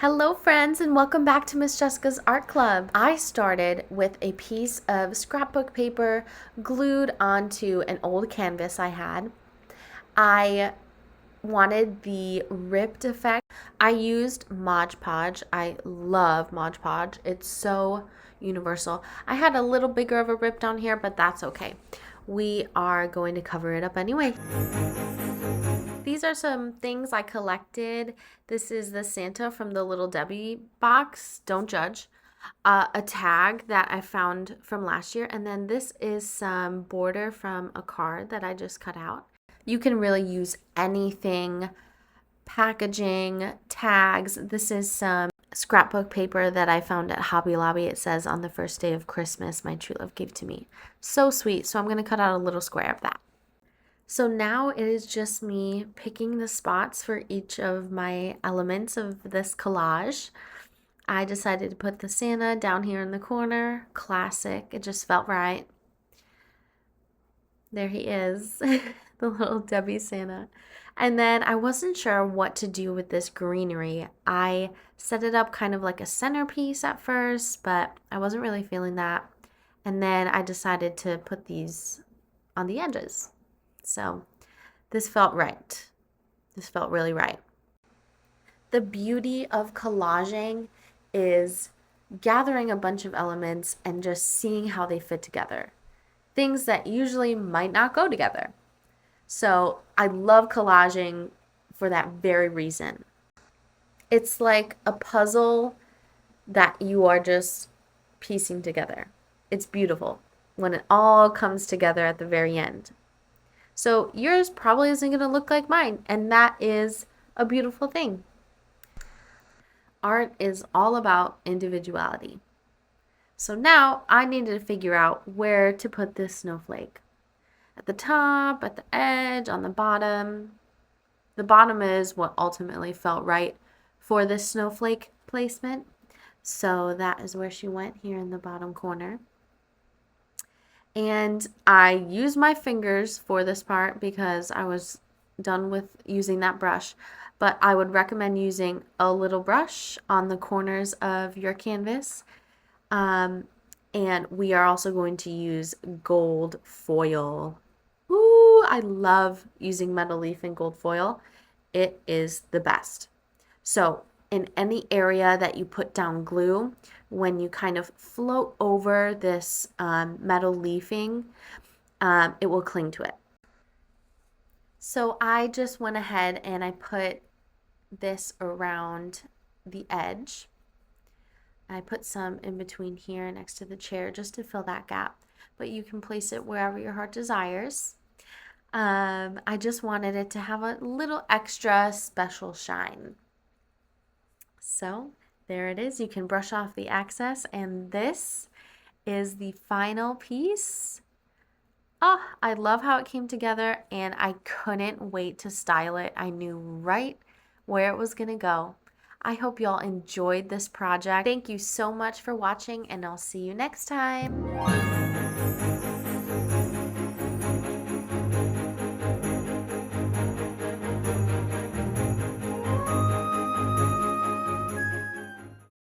Hello friends and welcome back to Miss Jessica's Art Club. I started with a piece of scrapbook paper glued onto an old canvas I had. I wanted the ripped effect. I used Modge Podge. I love Modge Podge. It's so universal. I had a little bigger of a rip down here, but that's okay. We are going to cover it up anyway. These are some things I collected. This is the Santa from the Little Debbie box. Don't judge. A tag that I found from last year. And then this is some border from a card that I just cut out. You can really use anything. Packaging, tags. This is some scrapbook paper that I found at Hobby Lobby. It says, "On the first day of Christmas, my true love gave to me." So sweet. So I'm going to cut out a little square of that. So now it is just me picking the spots for each of my elements of this collage. I decided to put the Santa down here in the corner. Classic. It just felt right. There he is, the little Debbie Santa. And then I wasn't sure what to do with this greenery. I set it up kind of like a centerpiece at first, but I wasn't really feeling that. And then I decided to put these on the edges. So this felt right. This felt really right. The beauty of collaging is gathering a bunch of elements and just seeing how they fit together. Things that usually might not go together. So I love collaging for that very reason. It's like a puzzle that you are just piecing together. It's beautiful when it all comes together at the very end. So yours probably isn't going to look like mine, and that is a beautiful thing. Art is all about individuality. So now I needed to figure out where to put this snowflake. At the top, at the edge, on the bottom. The bottom is what ultimately felt right for this snowflake placement. So that is where she went, here in the bottom corner. And I used my fingers for this part because I was done with using that brush. But I would recommend using a little brush on the corners of your canvas. And we are also going to use gold foil. Ooh, I love using metal leaf and gold foil. It is the best. So in any area that you put down glue, when you kind of float over this metal leafing, it will cling to it. So I just went ahead and I put this around the edge. I put some in between here next to the chair just to fill that gap, but you can place it wherever your heart desires. I just wanted it to have a little extra special shine. So there it is. You can brush off the excess, and this is the final piece. Oh, I love how it came together, and I couldn't wait to style it. I knew right where it was going to go. I hope y'all enjoyed this project. Thank you so much for watching, and I'll see you next time.